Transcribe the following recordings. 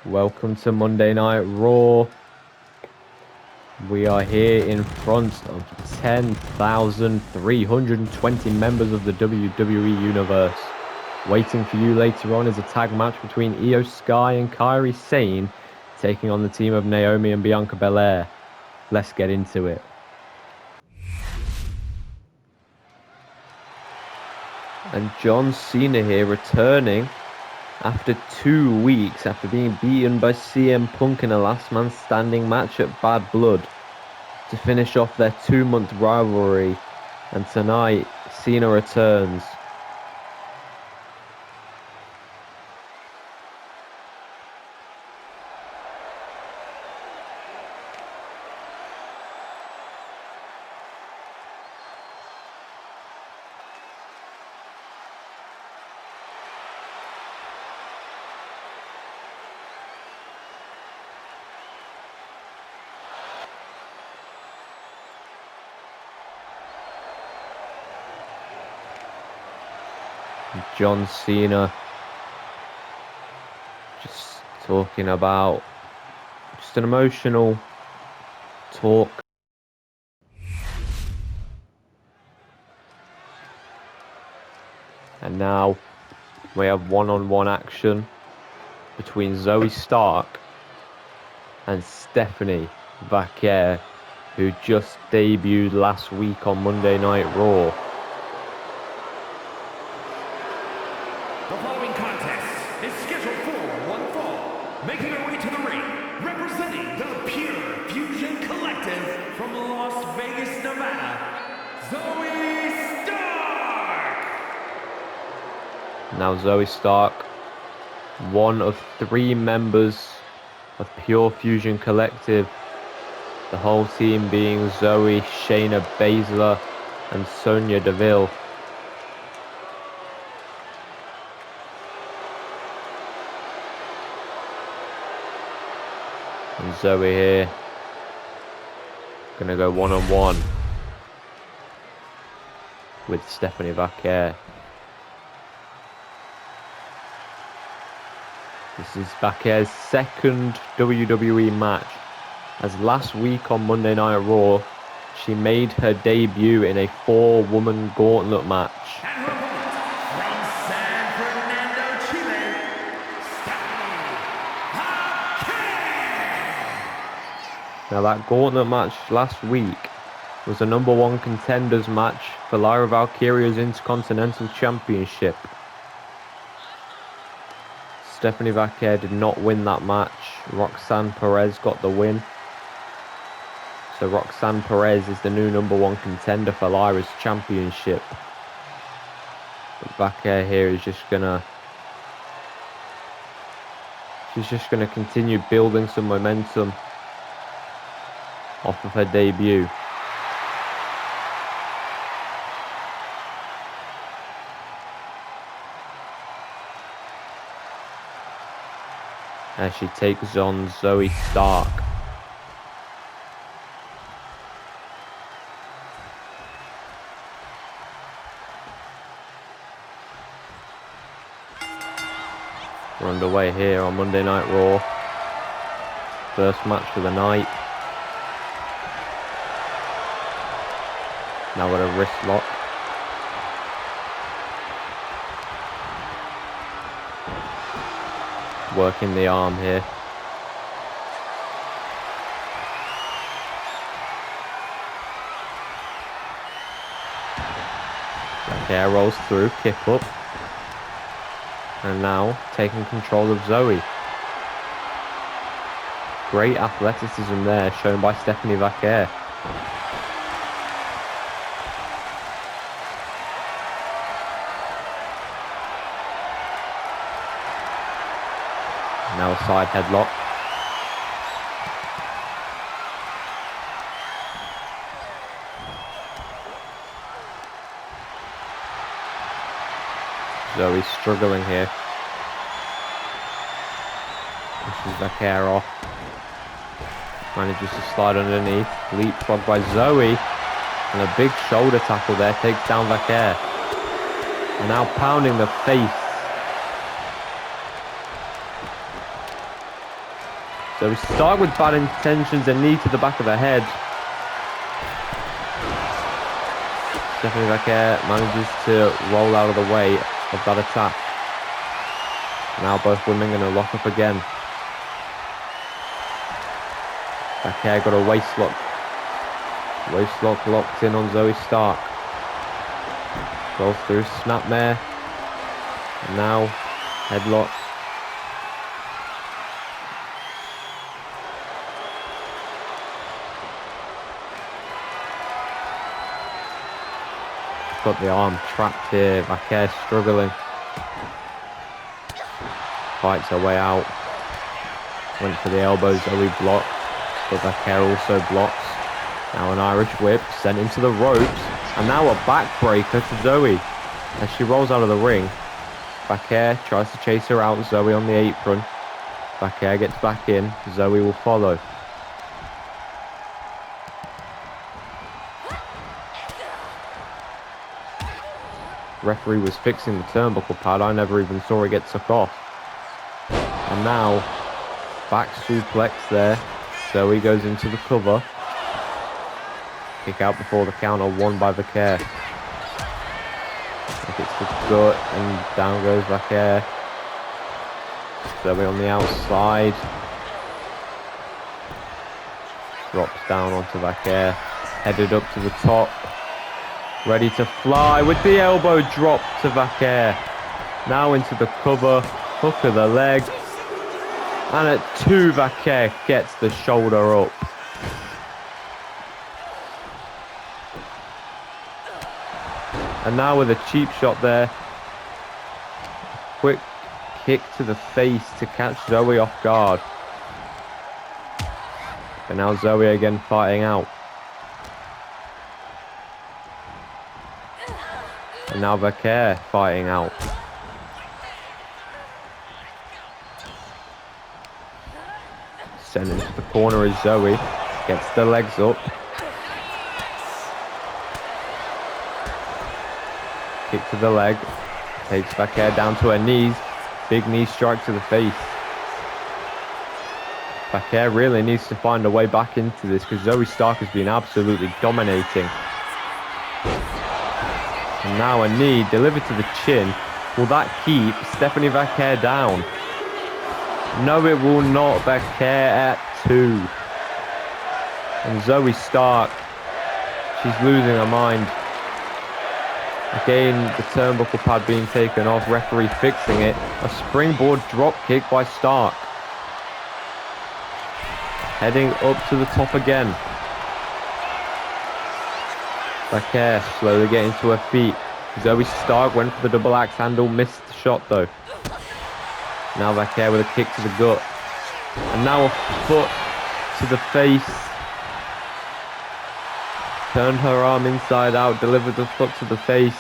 Welcome to Monday Night Raw. We are here in front of 10,320 members of the WWE Universe. Waiting for you later on is a tag match between Io Sky and Kairi Sane, taking on the team of Naomi and Bianca Belair. Let's get into it. And John Cena here returning after 2 weeks after being beaten by CM Punk in a last man standing match at Bad Blood to finish off their 2-month rivalry. And tonight, Cena returns. John Cena just talking about just an emotional talk. And now we have one-on-one action between Zoe Stark and Stephanie Vaquer, who just debuted last week on Monday Night Raw. The following contest is scheduled for one fall. Making her way to the ring, representing the Pure Fusion Collective from Las Vegas, Nevada, Zoe Stark! Now Zoe Stark, one of 3 members of Pure Fusion Collective. The whole team being Zoe, Shayna Baszler, and Sonya Deville. And Zoe here, gonna go one-on-one with Stephanie Vaquer. This is Vaquer's second WWE match, as last week on Monday Night Raw, she made her debut in a 4-woman gauntlet match. And her opponent, from San Fernando, Chile, Stephanie Vaquer! Now that gauntlet match last week was a #1 contenders match for Lyra Valkyria's Intercontinental Championship. Stephanie Vaquer did not win that match. Roxanne Perez got the win. So Roxanne Perez is the new #1 contender for Lyra's championship. But Vaquer here is just gonna... she's just gonna continue building some momentum off of her debut. As she takes on Zoe Stark. We're underway here on Monday Night Raw. First match of the night. Now with a wrist lock. Working the arm here. Vaquer rolls through, kick up. And now taking control of Zoe. Great athleticism there shown by Stephanie Vaquer. Now a side headlock. Zoe's struggling here. Pushes Vaquer off. Manages to slide underneath. Leapfrog by Zoe. And a big shoulder tackle there takes down Vaquer. And now pounding the face So we start with bad intentions, a knee to the back of the head. Stephanie Vaquer manages to roll out of the way of that attack. Now both women going to lock up again. Vaquer got a waist lock. Waist lock locked in on Zoe Stark. Goes through snapmare. And now headlock. Got the arm trapped here. Vaquer struggling. Fights her way out. Went for the elbow. Zoe blocked. But Vaquer also blocks. Now an Irish whip sent into the ropes. And now a backbreaker to Zoe. As she rolls out of the ring. Vaquer tries to chase her out. Zoe on the apron. Vaquer gets back in. Zoe will follow. Referee was fixing the turnbuckle pad. I never even saw it get took off. And now, back suplex there. Zoe goes into the cover. Kick out before the counter, won by Vaquer. It's the gut and down goes Vaquer. Zoe on the outside. Drops down onto Vaquer. Headed up to the top. Ready to fly with the elbow drop to Vaquer. Now into the cover. Hook of the leg. And at 2, Vaquer gets the shoulder up. And now with a cheap shot there. Quick kick to the face to catch Zoe off guard. And now Zoe again fighting out. And now Vaquer fighting out. Sent into the corner is Zoe. Gets the legs up. Kick to the leg. Takes Vaquer down to her knees. Big knee strike to the face. Vaquer really needs to find a way back into this because Zoe Stark has been absolutely dominating. And now a knee delivered to the chin. Will that keep Stephanie Vaquer down? No, it will not. Vaquer at 2. And Zoe Stark, she's losing her mind. Again, the turnbuckle pad being taken off. Referee fixing it. A springboard drop kick by Stark. Heading up to the top again. Vaquer slowly getting to her feet. Zoe Stark went for the double axe handle, missed the shot though. Now Vaquer with a kick to the gut. And now a foot to the face. Turned her arm inside out, delivered the foot to the face.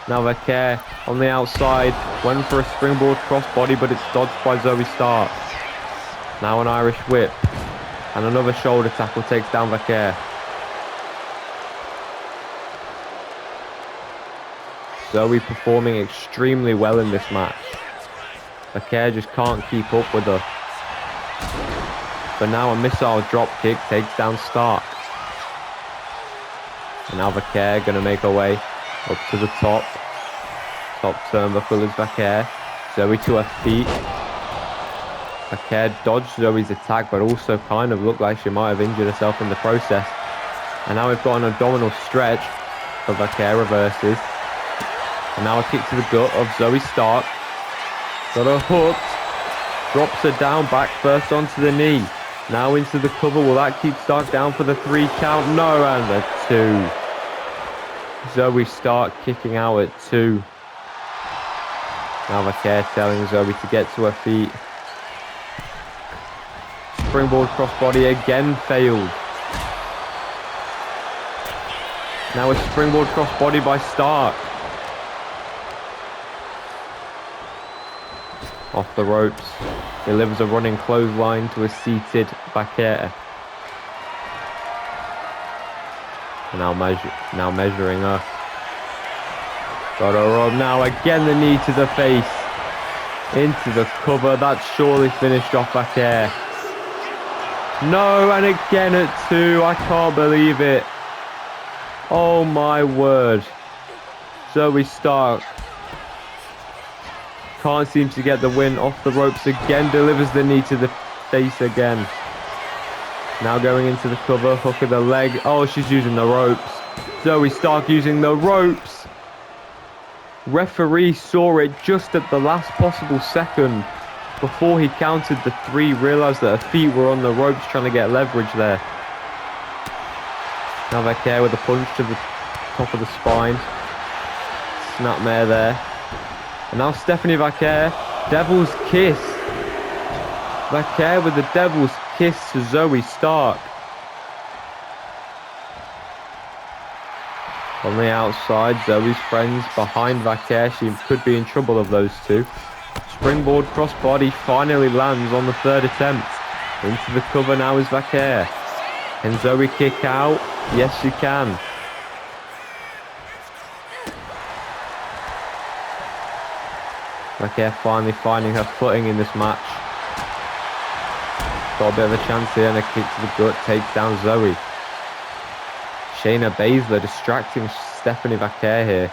Now Vaquer on the outside, went for a springboard crossbody, but it's dodged by Zoe Stark. Now an Irish whip. And another shoulder tackle takes down Vaquer. Zoe performing extremely well in this match. Vaquer just can't keep up with her. But now a missile drop kick takes down Stark. And now Vaquer going to make her way up to the top. Top turnbuckle is Vaquer. Zoe to her feet. Vaquer dodged Zoe's attack, but also kind of looked like she might have injured herself in the process. And now we've got an abdominal stretch, but Vaquer reverses. And now a kick to the gut of Zoe Stark. Got her hooked. Drops her down, back first onto the knee. Now into the cover. Will that keep Stark down for the 3 count? No, and the 2. Zoe Stark kicking out at 2. Now Vaquer telling Zoe to get to her feet. Springboard crossbody again failed. Now a springboard crossbody by Stark. Off the ropes. Delivers a running clothesline to a seated Vaquer. Now measuring her. Got her up. Now again the knee to the face. Into the cover. That's surely finished off Vaquer. No, and again at 2. I can't believe it. Oh my word. Zoe Stark can't seem to get the win. Off the ropes again. Delivers the knee to the face again. Now going into the cover. Hook of the leg. Oh, she's using the ropes. Zoe Stark using the ropes. Referee saw it just at the last possible second. Before he counted the 3, realised that her feet were on the ropes, trying to get leverage there. Now Vaquer with a punch to the top of the spine. Snapmare there. And now Stephanie Vaquer, Devil's Kiss. Vaquer with the Devil's Kiss to Zoe Stark. On the outside, Zoe's friends behind Vaquer. She could be in trouble of those 2. Springboard crossbody finally lands on the 3rd attempt. Into the cover now is Vaquer. Can Zoe kick out? Yes, she can. Vaquer finally finding her footing in this match. Got a bit of a chance here, and a kick to the gut takes down Zoe. Shayna Baszler distracting Stephanie Vaquer here.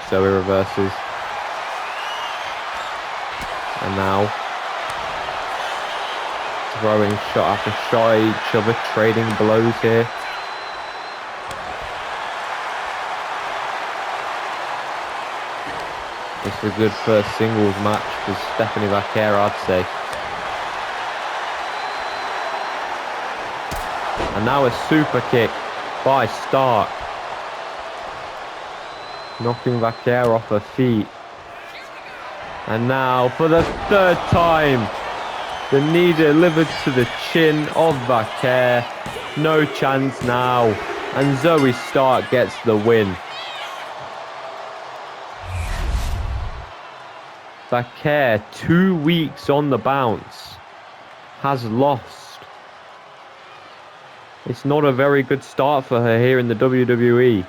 Zoe reverses. And now throwing shot after shot at each other, trading blows here. This is a good first singles match for Stephanie Vaquer, I'd say. And now a super kick by Stark. Knocking Vaquer off her feet. And now, for the 3rd time, the knee delivered to the chin of Vaquer. No chance now. And Zoe Stark gets the win. Vaquer, 2 weeks on the bounce, has lost. It's not a very good start for her here in the WWE.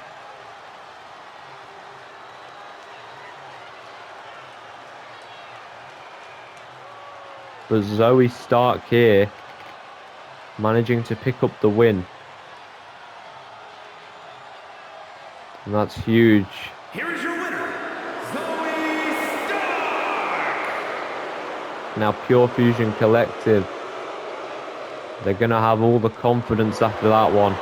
But Zoe Stark here, managing to pick up the win. And that's huge. Here is your winner, Zoe Stark! Now Pure Fusion Collective, they're going to have all the confidence after that one.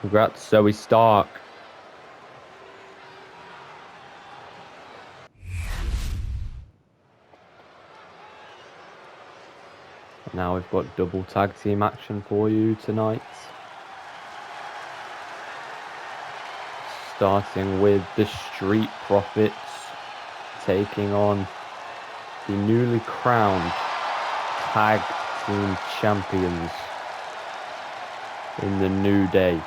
Congrats, Zoe Stark. Now we've got double tag team action for you tonight. Starting with the Street Profits taking on the newly crowned tag team champions in the New Day.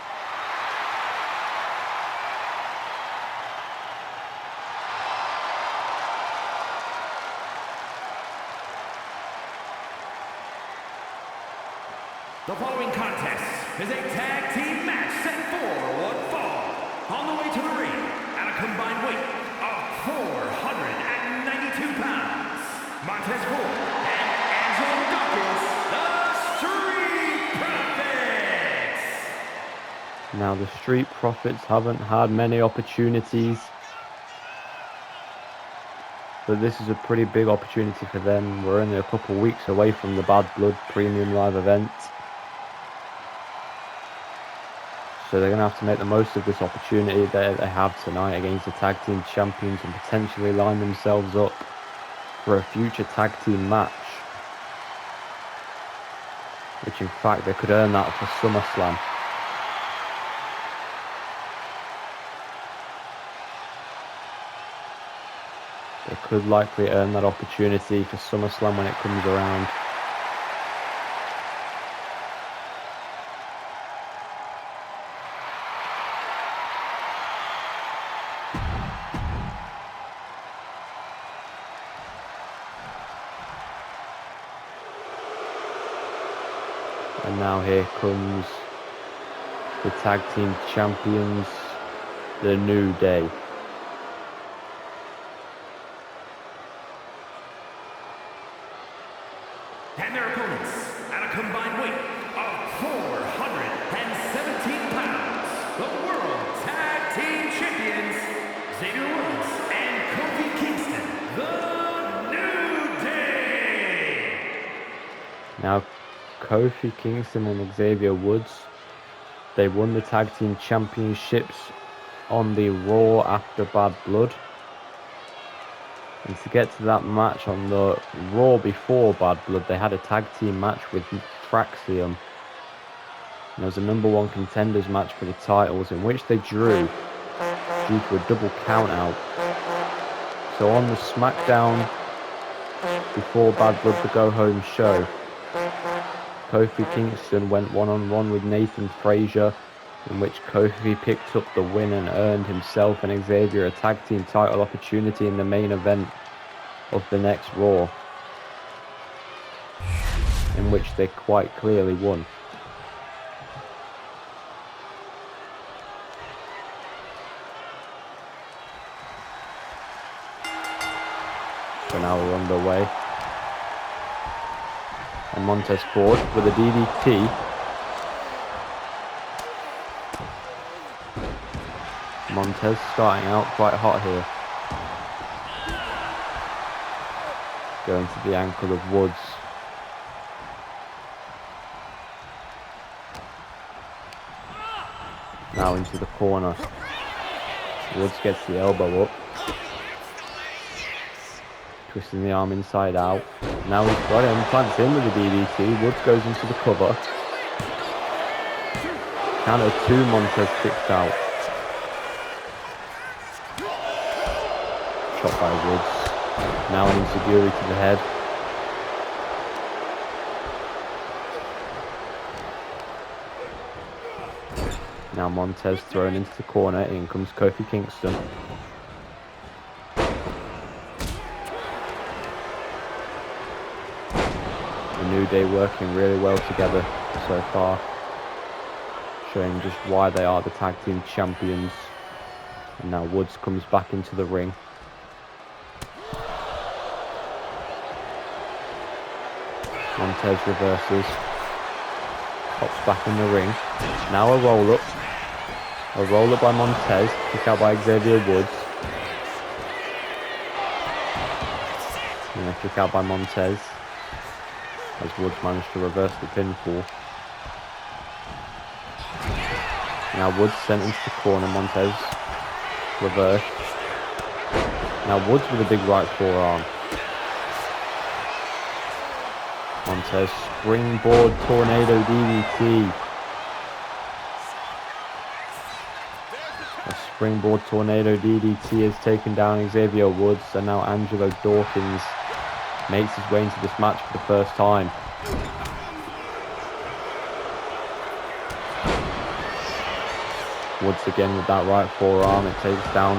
The following contest is a tag team match set for one fall. On the way to the ring, at a combined weight of 492 pounds, Montez Ford and Angelo Dawkins, the Street Profits. Now the Street Profits haven't had many opportunities, but this is a pretty big opportunity for them. We're only a couple of weeks away from the Bad Blood Premium Live event. So they're going to have to make the most of this opportunity that they have tonight against the tag team champions and potentially line themselves up for a future tag team match. Which in fact they could earn that for SummerSlam. They could likely earn that opportunity for SummerSlam when it comes around. And now here comes the tag team champions, The New Day. And their opponents, at a combined weight of 417 pounds, the World Tag Team Champions, Xavier Woods and Kofi Kingston, The New Day. Now, Kofi Kingston and Xavier Woods, they won the tag team championships on the Raw after Bad Blood. And to get to that match on the Raw before Bad Blood, they had a tag team match with Traxium. And there was a #1 contenders match for the titles in which they drew due to a double count out. So on the SmackDown before Bad Blood, the go home show, Kofi Kingston went one-on-one with Nathan Frazier, in which Kofi picked up the win and earned himself and Xavier a tag team title opportunity in the main event of the next Raw, in which they quite clearly won. So now we're underway. And Montez Ford with a DDT. Montez starting out quite hot here. Going to the ankle of Woods. Now into the corner. Woods gets the elbow up. Twisting the arm inside out. Now he's got him, plants in with the DDT. Woods goes into the cover. Count of 2, Montez kicks out. Shot by Woods. Now an enziguri to the head. Now Montez thrown into the corner. In comes Kofi Kingston. The New Day working really well together so far, showing just why they are the tag team champions. And now Woods comes back into the ring. Montez reverses, pops back in the ring. Now a roll up by Montez, kick out by Xavier Woods. And a kick out by Montez, as Woods managed to reverse the pinfall. Now Woods sent into the corner, Montez reversed. Now Woods with a big right forearm. Montez springboard tornado DDT. A springboard tornado DDT has taken down Xavier Woods, and now Angelo Dawkins makes his way into this match for the first time. Woods again with that right forearm, it takes down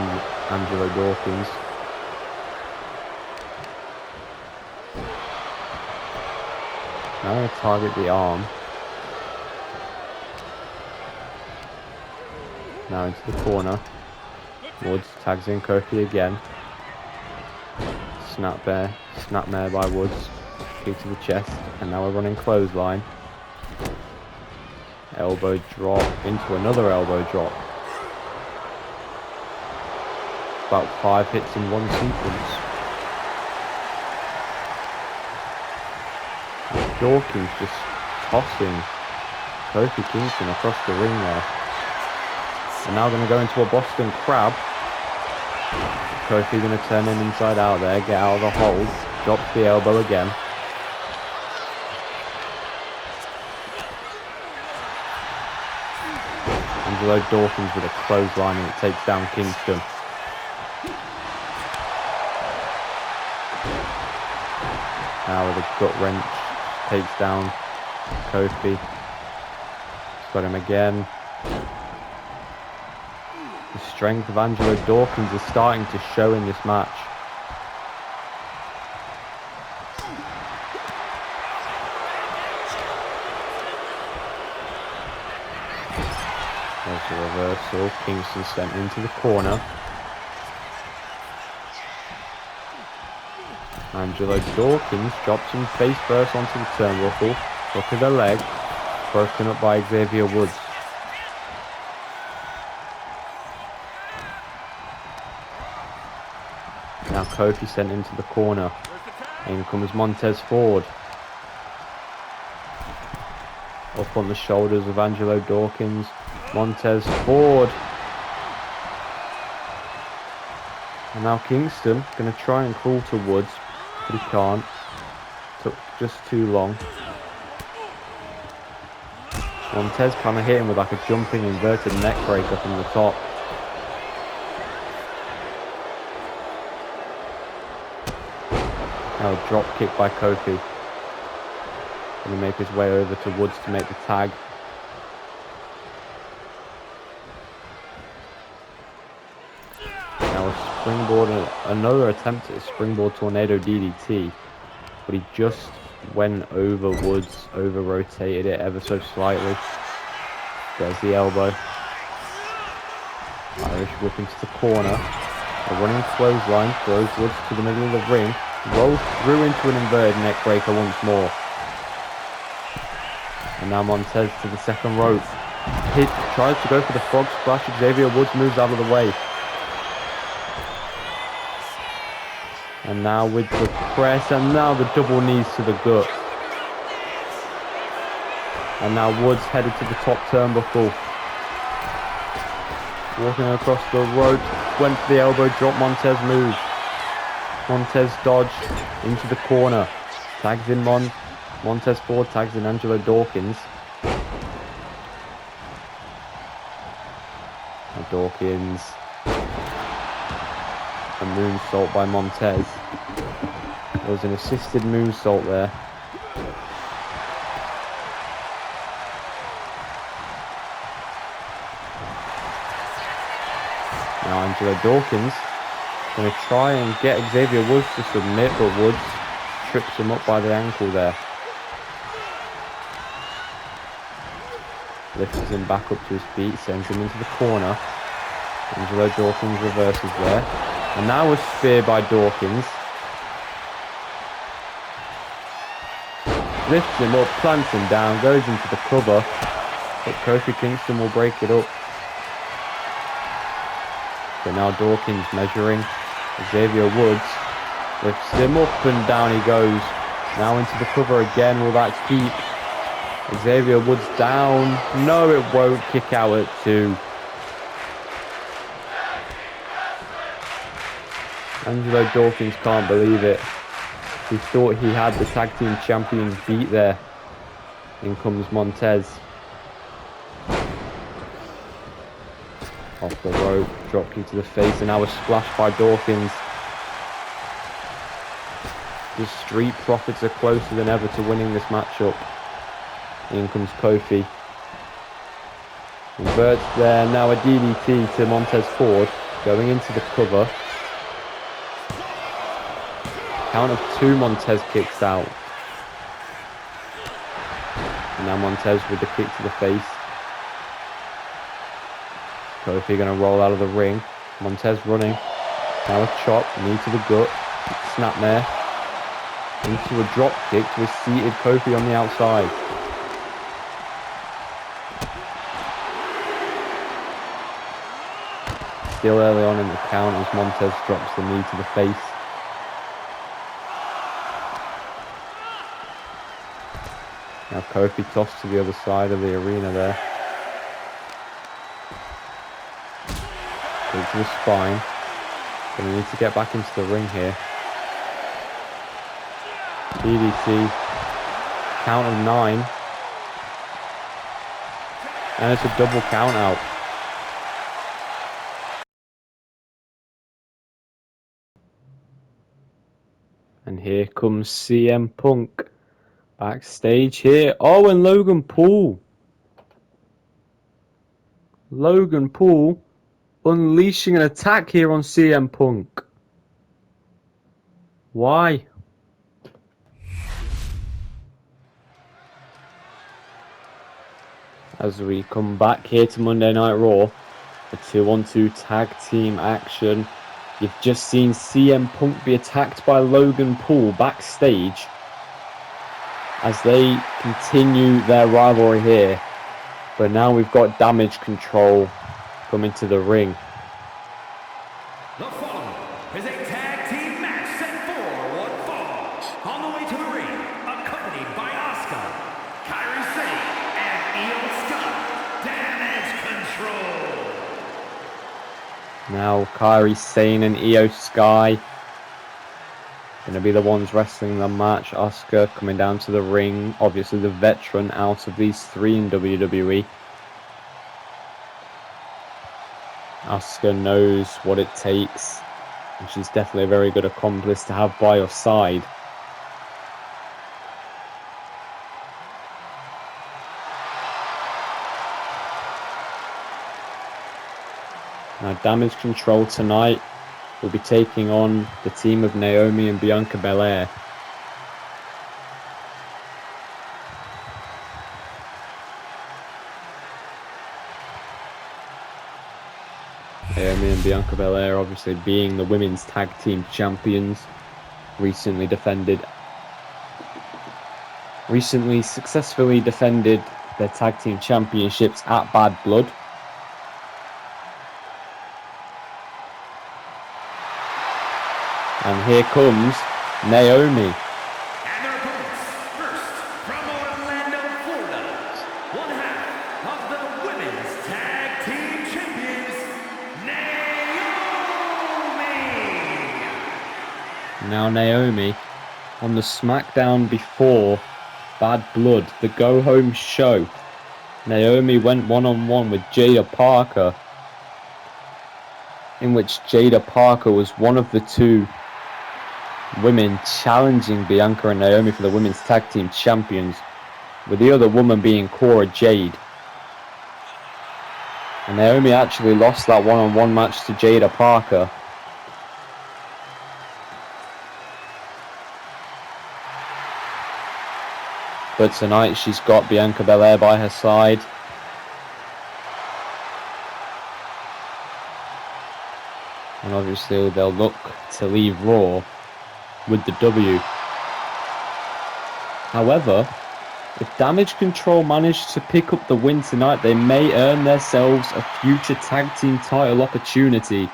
Angelo Dawkins. Now going to target the arm. Now into the corner. Woods tags in Kofi again. Snapmare by Woods. Kick to the chest. And now we're running clothesline. Elbow drop into another elbow drop. About 5 hits in one sequence. Dawkins just tossing Kofi Kingston across the ring there. And now going to go into a Boston Crab. Kofi going to turn him inside out there, get out of the hold, drops the elbow again. Angelo Dawkins with a clothesline, and it takes down Kingston. Now with a gut wrench, takes down Kofi. He's got him again. The strength of Angelo Dawkins is starting to show in this match. There's a reversal. Kingston sent into the corner. Angelo Dawkins drops him face first onto the turnbuckle. Hook of the leg. Broken up by Xavier Woods. Now Kofi sent into the corner. In comes Montez Ford. Up on the shoulders of Angelo Dawkins. Montez Ford. And now Kingston going to try and crawl to Woods, but he can't. Took just too long. Montez kind of hit him with like a jumping inverted neck breaker from the top. Now a drop kick by Kofi. Going to make his way over to Woods to make the tag. Now a springboard, another attempt at a springboard tornado DDT, but he just went over Woods, over rotated it ever so slightly. There's the elbow. Irish whip into the corner. A running clothesline throws Woods to the middle of the ring. Rolls through into an inverted neck breaker once more. And now Montez to the second rope. He tries to go for the frog splash. Xavier Woods moves out of the way. And now with the press, and now the double knees to the gut. And now Woods headed to the top turnbuckle. Walking across the rope, went for the elbow drop, Montez moves. Montez dodged into the corner. Tags in Montez Ford, tags in Angelo Dawkins. And Dawkins. A moonsault by Montez. There was an assisted moonsault there. Now Angelo Dawkins going to try and get Xavier Woods to submit, but Woods trips him up by the ankle there. Lifts him back up to his feet, sends him into the corner. Angelo Dawkins reverses there. And now a spear by Dawkins. Lifts him up, plants him down, goes into the cover. But Kofi Kingston will break it up. But now Dawkins measuring. Xavier Woods lifts him up and down he goes. Now into the cover again. Will that keep? Xavier Woods down. No, it won't. Kick out at 2. Angelo Dawkins can't believe it. He thought he had the tag team champions beat there. In comes Montez. Off the rope, drop kick to the face, and now a splash by Dawkins. The Street Profits are closer than ever to winning this matchup. In comes Kofi. Inverts there, now a DDT to Montez Ford, going into the cover. Count of 2, Montez kicks out. And now Montez with the kick to the face. Kofi going to roll out of the ring. Montez running. Now a chop, knee to the gut. Snapmare. Into a drop kick to a seated Kofi on the outside. Still early on in the count as Montez drops the knee to the face. Now Kofi tossed to the other side of the arena there. Kick to the spine. Gonna need to get back into the ring here. DDT. Count of 9. And it's a double count out. And here comes CM Punk. Backstage here. Oh, and Logan Paul. Logan Paul unleashing an attack here on CM Punk. Why? as we come back here to Monday Night Raw, the 2-on-2 tag team action. You've just seen CM Punk be attacked by Logan Paul backstage as they continue their rivalry here. But now we've got Damage Control coming to the ring. The following is a tag team match set for one fall. On the way to the ring, accompanied by Asuka, Kairi Sane, and Io Sky, Damage Control. Now Kairi Sane and Io Sky going to be the ones wrestling the match. Asuka coming down to the ring, obviously the veteran out of these three in WWE. Asuka knows what it takes, and she's definitely a very good accomplice to have by your side. Now Damage Control tonight will be taking on the team of Naomi and Bianca Belair. Naomi and Bianca Belair obviously being the women's tag team champions, recently successfully defended their tag team championships at Bad Blood. And here comes Naomi. And their opponents, first, from Orlando, Florida, one half of the women's tag team champions, Naomi. Now Naomi, on the SmackDown before Bad Blood, the Go Home show, Naomi went one-on-one with Jada Parker, in which Jada Parker was one of the two women challenging Bianca and Naomi for the women's tag team champions, with the other woman being Cora Jade. And Naomi actually lost that one-on-one match to Jada Parker. But tonight she's got Bianca Belair by her side. And obviously they'll look to leave Raw with the W. However, if Damage Control manage to pick up the win tonight, they may earn themselves a future tag team title opportunity.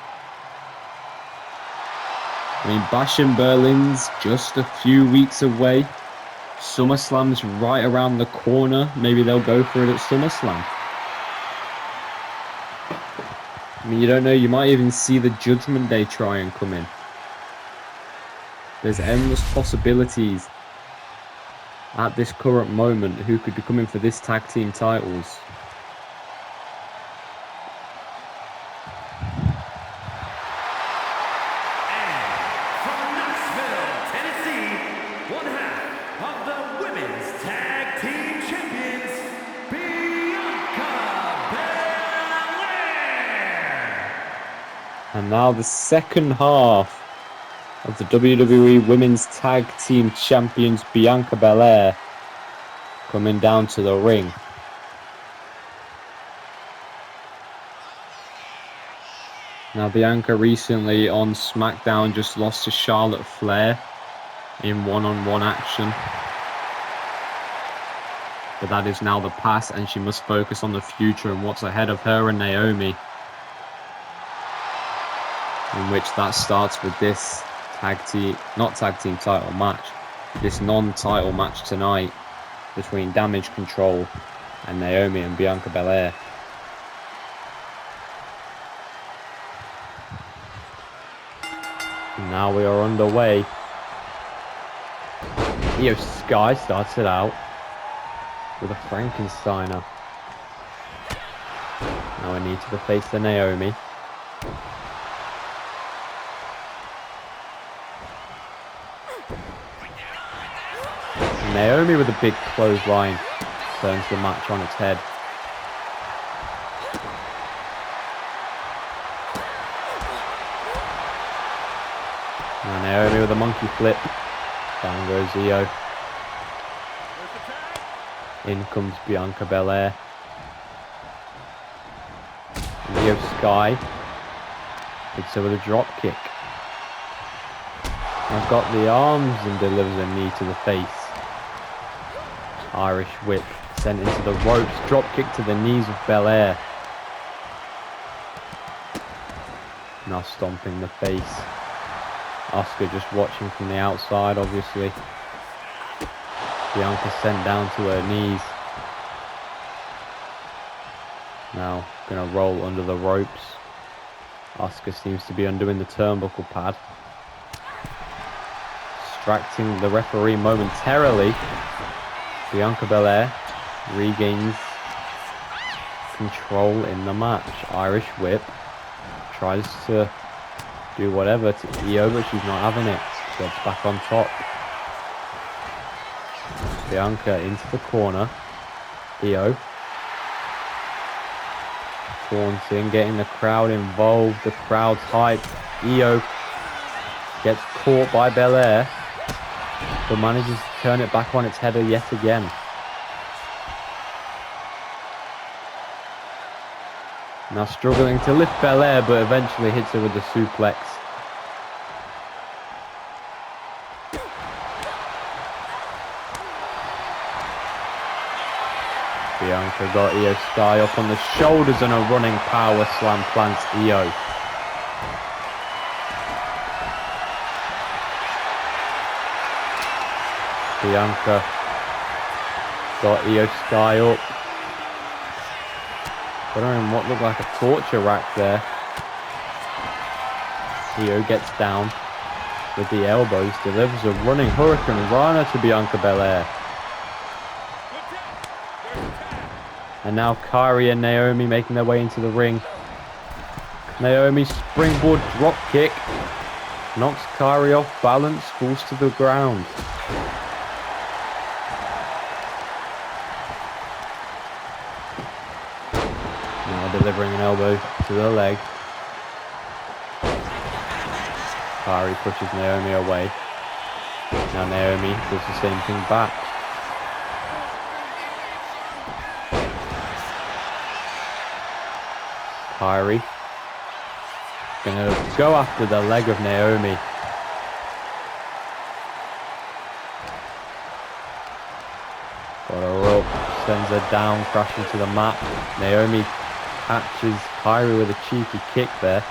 I mean, Bash in Berlin's just a few weeks away. SummerSlam's right around the corner. Maybe they'll go for it at SummerSlam. I mean, you don't know, you might even see the Judgment Day try and come in. There's endless possibilities at this current moment who could be coming for this tag team titles. And from Knoxville, Tennessee, one half of the women's tag team champions, Bianca Belair. And now the second half of the WWE Women's Tag Team Champions, Bianca Belair, coming down to the ring. Now Bianca recently on SmackDown just lost to Charlotte Flair in one-on-one action. But that is now the past, and she must focus on the future and what's ahead of her and Naomi. In which that starts with this tag team title match, this non-title match tonight between Damage Control and Naomi and Bianca Belair. Now we are underway. Io Sky starts it out with a Frankensteiner. Now I need to face the Naomi. Naomi with a big clothesline turns the match on its head. Now Naomi with a monkey flip. Down goes Io. In comes Bianca Belair. Io Sky hits her with a drop kick. I've got the arms and delivers a knee to the face. Irish whip sent into the ropes. Drop kick to the knees of Belair. Now stomping the face. Asuka just watching from the outside, obviously. Bianca sent down to her knees. Now gonna roll under the ropes. Asuka seems to be undoing the turnbuckle pad. Distracting the referee momentarily. Bianca Belair regains control in the match. Irish whip. Tries to do whatever to Io, but she's not having it. Gets back on top. Bianca into the corner. Io taunting, getting the crowd involved. The crowd's hype. Io gets caught by Belair, but manages to turn it back on its head yet again. Now struggling to lift Belair, but eventually hits her with the suplex. Bianca got Io Sky up on the shoulders and a running power slam plants Io. Bianca got Io Sky up. Put her in what looked like a torture rack there. Io gets down with the elbows, delivers a running Hurricane Rana to Bianca Belair. And now Kairi and Naomi making their way into the ring. Naomi springboard drop kick. Knocks Kairi off balance, falls to the ground. Now delivering an elbow to the leg. Kairi pushes Naomi away. Now Naomi does the same thing back. Kairi gonna go after the leg of Naomi. Got her up, sends her down, crashing to the mat. Naomi catches Kairi with a cheeky kick there.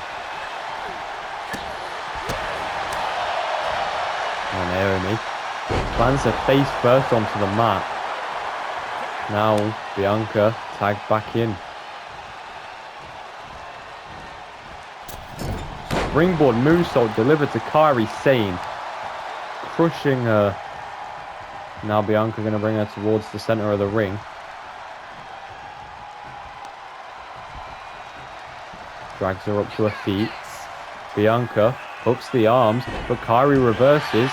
And Naomi plants her face first onto the mat. Now Bianca tagged back in. Springboard moonsault delivered to Kairi Sane, crushing her. Now Bianca going to bring her towards the center of the ring. Drags her up to her feet. Bianca hooks the arms, but Kairi reverses.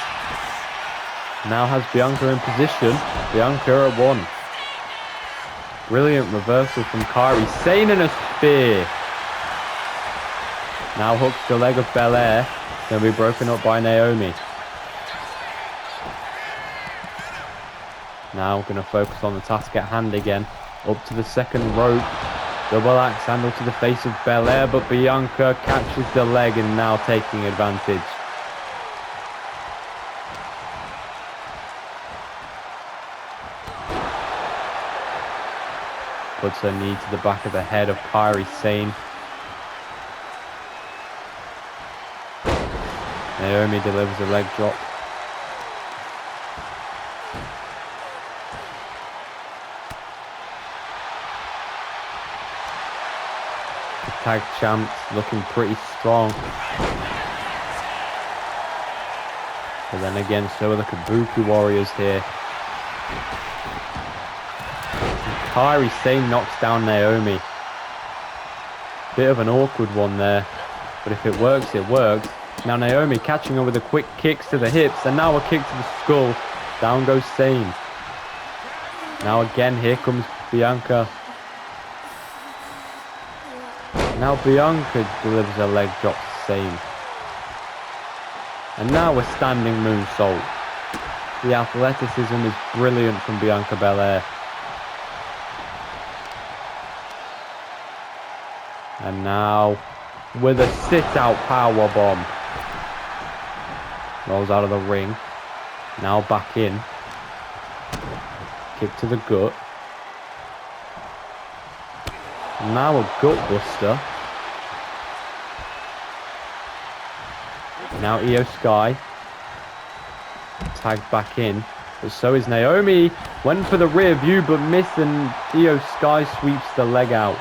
Now has Bianca in position. Bianca at one. Brilliant reversal from Kairi Sane and a spear. Now hooks the leg of Belair. Going to be broken up by Naomi. Now going to focus on the task at hand again. Up to the second rope. Double axe handle to the face of Belair, but Bianca catches the leg and now taking advantage. Puts her knee to the back of the head of Kairi Sane. Naomi delivers a leg drop. The tag champs looking pretty strong. But then again, so are the Kabuki Warriors here. And Kairi Sane knocks down Naomi. Bit of an awkward one there. But if it works, it works. Now Naomi catching her with the quick kicks to the hips, and now a kick to the skull. Down goes Sane. Now again, here comes Bianca. Now Bianca delivers a leg drop to Sane. And now a standing moonsault. The athleticism is brilliant from Bianca Belair. And now with a sit-out power bomb. Rolls out of the ring. Now back in. Kick to the gut. Now a gut buster. Now Io Sky. Tagged back in. But so is Naomi. Went for the rear view but missed, and Io Sky sweeps the leg out.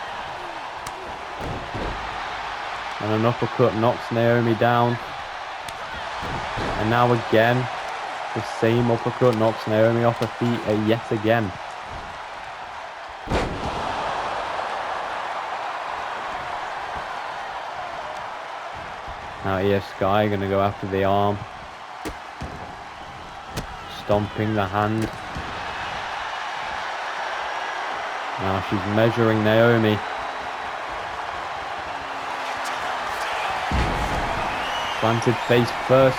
And an uppercut knocks Naomi down. And now again, the same uppercut knocks Naomi off her feet yet again. Now Io Sky going to go after the arm. Stomping the hand. Now she's measuring Naomi. Planted face first.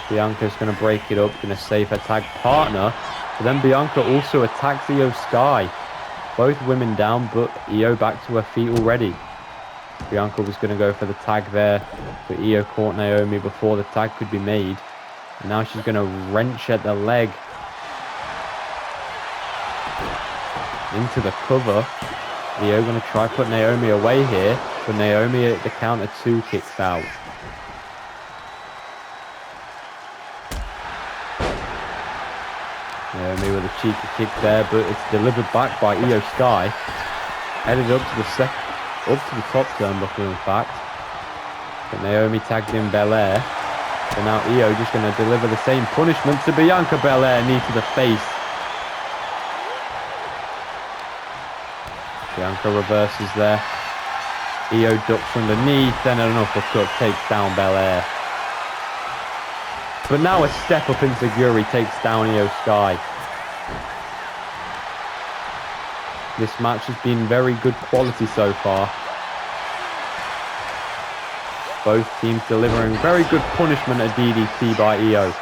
Bianca's going to break it up, going to save her tag partner. But then Bianca also attacks Io Sky. Both women down, but Io back to her feet already. Bianca was going to go for the tag there, but Io caught Naomi before the tag could be made. And now she's going to wrench at the leg. Into the cover. Io going to try put Naomi away here, but Naomi at the counter 2 kicks out. Naomi with a cheeky kick there, but it's delivered back by Io Sky. Headed up to the top turnbuckle, in fact. But Naomi tagged in Belair. So now Io just going to deliver the same punishment to Bianca Belair, knee to the face. Bianca reverses there. Io ducks underneath, then an uppercut takes down Belair. But now a step up enziguri takes down Io Sky. This match has been very good quality so far. Both teams delivering very good punishment at DDT by Io.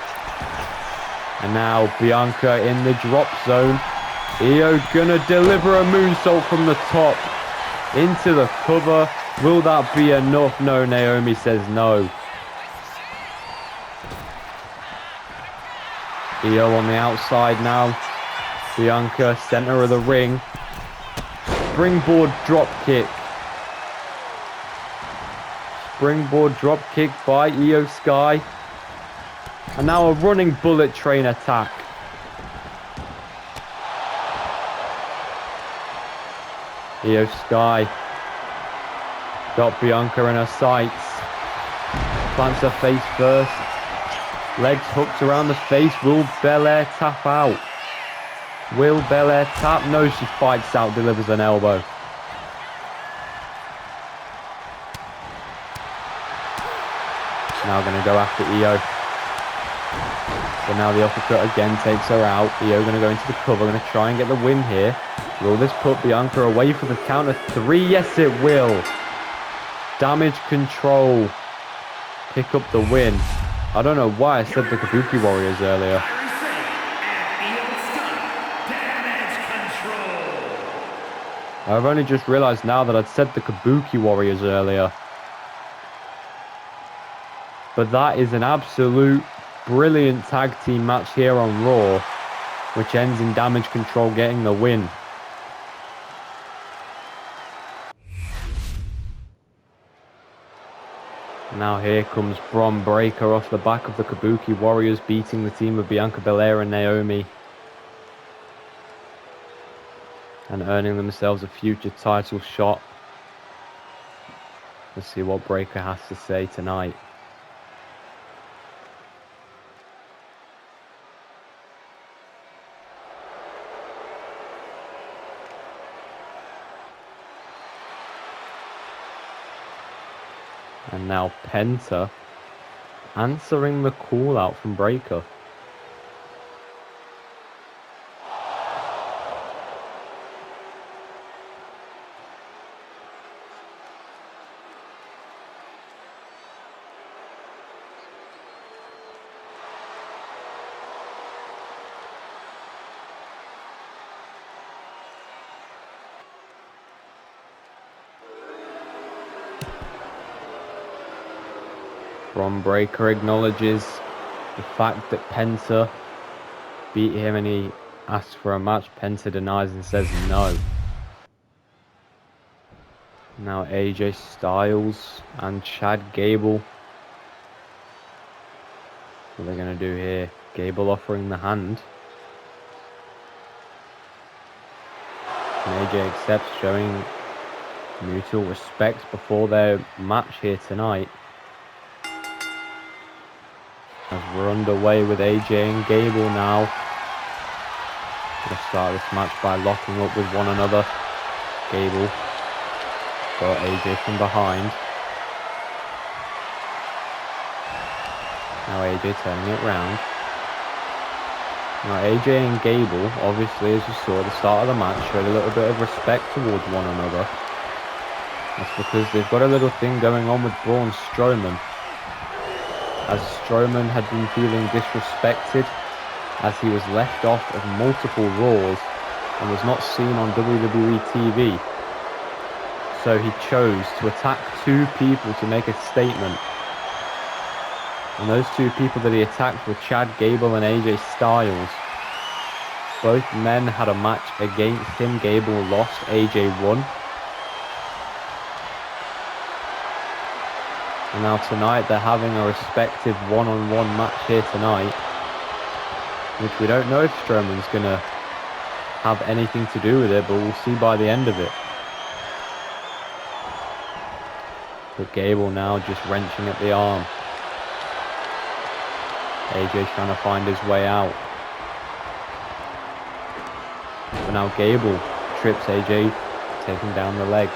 And now Bianca in the drop zone. Io gonna deliver a moonsault from the top into the cover. Will that be enough? No, Naomi says no. Io on the outside now. Bianca, center of the ring. Springboard drop kick. Springboard drop kick by Io Sky. And now a running bullet train attack. Io Sky got Bianca in her sights. Plants her face first. Legs hooked around the face. Will Belair tap out? Will Belair tap? No, she fights out, delivers an elbow. Now going to go after Io. But now the uppercut again takes her out. Io going to go into the cover, going to try and get the win here. Will this put Bianca away for the count of 3? Yes, it will. Damage control. Pick up the win. I don't know why I said the Kabuki Warriors earlier. I've only just realized now that I'd said the Kabuki Warriors earlier. But that is an absolute brilliant tag team match here on Raw, which ends in Damage Control getting the win. Now here comes Bron Breakker off the back of the Kabuki Warriors, beating the team of Bianca Belair and Naomi. And earning themselves a future title shot. Let's see what Breakker has to say tonight. And now Penta answering the call out from Breakker. Bron Breakker acknowledges the fact that Penta beat him and he asks for a match. Penta denies and says no. Now AJ Styles and Chad Gable. What are they going to do here? Gable offering the hand. And AJ accepts, showing mutual respect before their match here tonight. As we're underway with AJ and Gable now. Going to start this match by locking up with one another. Gable got AJ from behind. Now AJ turning it round. Now AJ and Gable, obviously, as you saw at the start of the match, showed a little bit of respect towards one another. That's because they've got a little thing going on with Braun Strowman. As Strowman had been feeling disrespected as he was left off of multiple Raws and was not seen on WWE TV. So he chose to attack two people to make a statement. And those two people that he attacked were Chad Gable and AJ Styles. Both men had a match against him. Gable lost, AJ won. And now tonight they're having a respective one-on-one match here tonight, which we don't know if Strowman's going to have anything to do with it, but we'll see by the end of it. But Gable now just wrenching at the arm. AJ's trying to find his way out. But now Gable trips AJ, taking down the legs.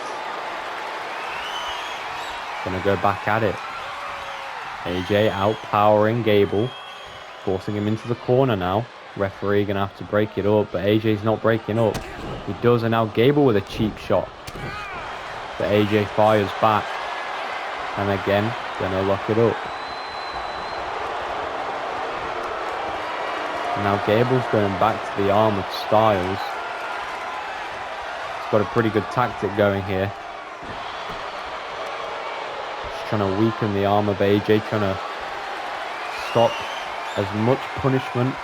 Gonna go back at it. AJ outpowering Gable, forcing him into the corner now. Referee gonna have to break it up, but AJ's not breaking up. He does, and now Gable with a cheap shot. But AJ fires back. And again, gonna lock it up. And now Gable's going back to the arm of Styles. He's got a pretty good tactic going here. Just trying to weaken the arm of AJ, trying to stop as much punishment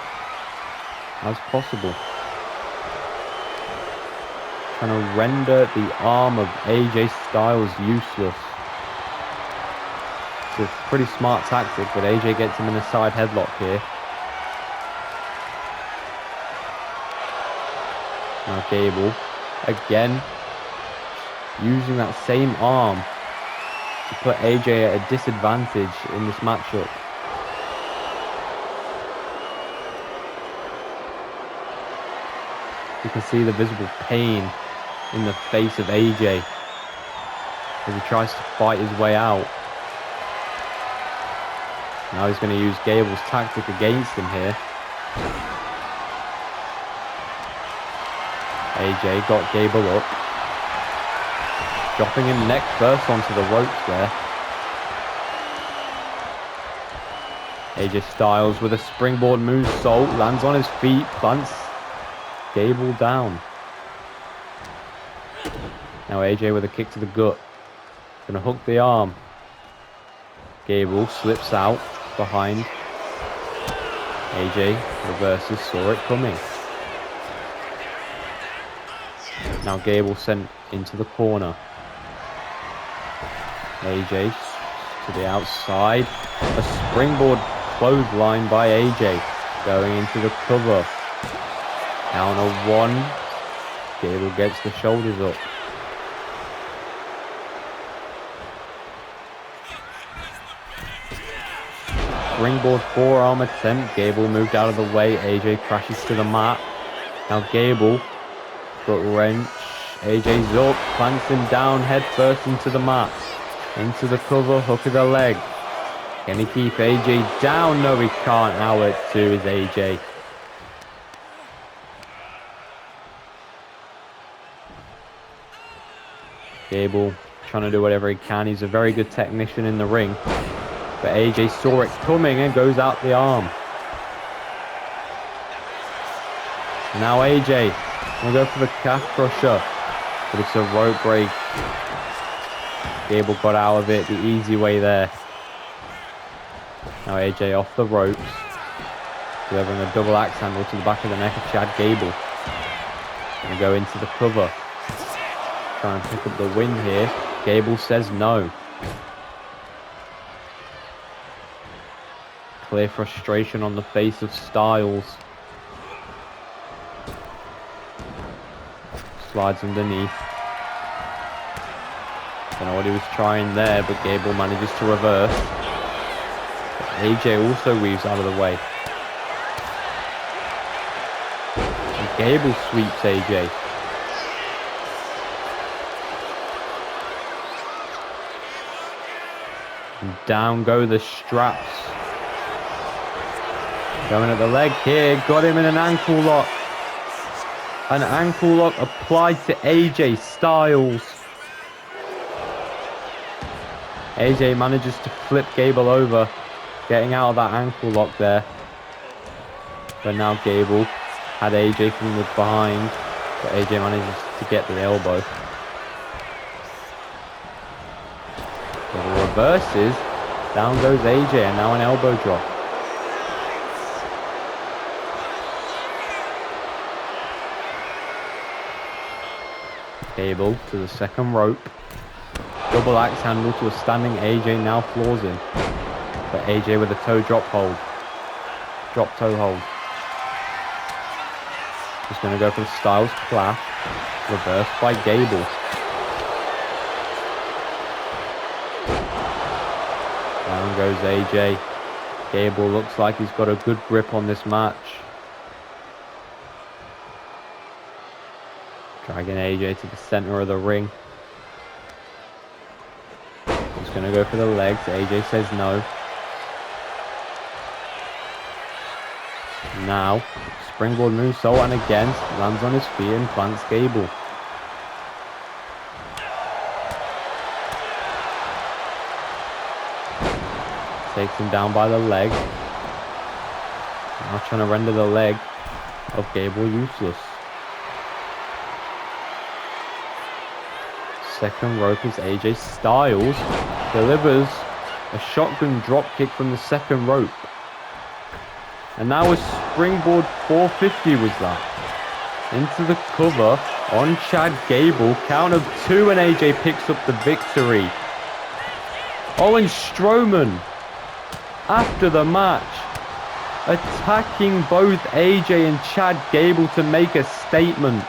as possible. Trying to render the arm of AJ Styles useless. It's a pretty smart tactic, but AJ gets him in a side headlock here. Now Gable, again, using that same arm to put AJ at a disadvantage in this matchup. You can see the visible pain in the face of AJ as he tries to fight his way out. Now he's going to use Gable's tactic against him here. AJ got Gable up, dropping him neck first onto the ropes there. AJ Styles with a springboard moonsault, lands on his feet, plants Gable down. Now AJ with a kick to the gut, gonna hook the arm. Gable slips out behind. AJ reverses, saw it coming. Now Gable sent into the corner. AJ to the outside. A springboard clothesline by AJ. Going into the cover. Counter one. Gable gets the shoulders up. Springboard forearm attempt. Gable moved out of the way. AJ crashes to the mat. Now Gable. Foot wrench. AJ's up, plants him down, head first into the mat. Into the cover, hook of the leg. Can he keep AJ down? No, he can't. Now at two is AJ. Gable trying to do whatever he can. He's a very good technician in the ring. But AJ saw it coming and goes out the arm. Now AJ will go for the calf crusher. But it's a rope break. Gable got out of it the easy way there. Now AJ off the ropes. Delivering a double axe handle to the back of the neck of Chad Gable. Gonna go into the cover. Try and pick up the win here. Gable says no. Clear frustration on the face of Styles. Slides underneath. Don't know what he was trying there, but Gable manages to reverse. But AJ also weaves out of the way. And Gable sweeps AJ. And down go the straps. Going at the leg here, got him in an ankle lock. An ankle lock applied to AJ Styles. AJ manages to flip Gable over, getting out of that ankle lock there. But now Gable had AJ from the behind, but AJ manages to get the elbow. Gable reverses, down goes AJ, and now an elbow drop. Gable to the second rope. Double axe handle to a standing AJ, now floors him. But AJ with a toe drop hold. Drop toe hold. Just going to go for the Styles clash. Reversed by Gable. Down goes AJ. Gable looks like he's got a good grip on this match. Dragging AJ to the center of the ring. He's going to go for the legs. AJ says no. Now, springboard moonsault, and again, lands on his feet and plants Gable. Takes him down by the leg. Now trying to render the leg of Gable useless. Second rope is AJ Styles. Delivers a shotgun drop kick from the second rope. And now a springboard 450 was that. Into the cover on Chad Gable. Count of 2 and AJ picks up the victory. Oh, and Strowman, after the match, attacking both AJ and Chad Gable to make a statement.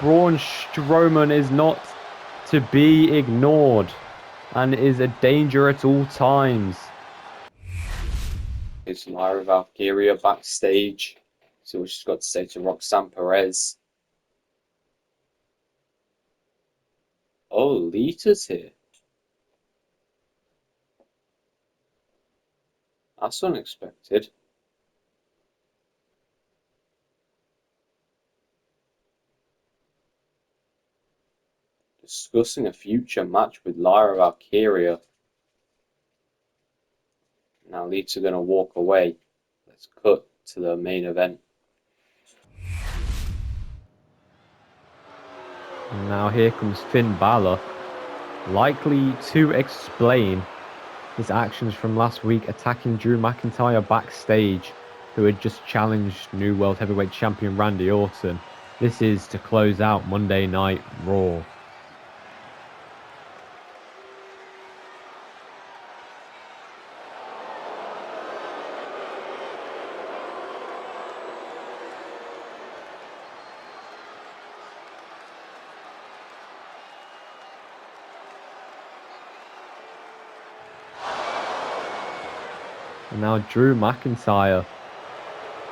Braun Strowman is not to be ignored and is a danger at all times. It's Lyra Valkyria backstage. See what she's got to say to Roxanne Perez. Oh, Lita's here. That's unexpected. Discussing a future match with Lyra Valkyria. Now Lita's going to walk away. Let's cut to the main event. And now here comes Finn Balor, likely to explain his actions from last week attacking Drew McIntyre backstage, who had just challenged new World Heavyweight Champion Randy Orton. This is to close out Monday Night Raw. And now Drew McIntyre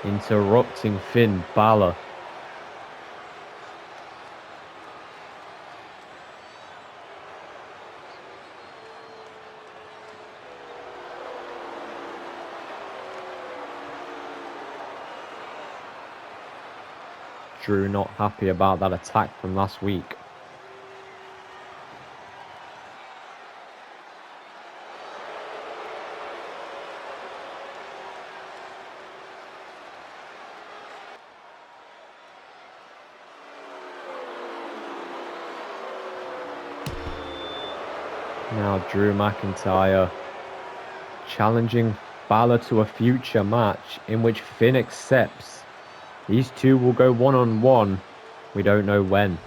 interrupting Finn Balor. Drew not happy about that attack from last week. Now Drew McIntyre challenging Balor to a future match in which Finn accepts. These two will go one-on-one. We don't know when.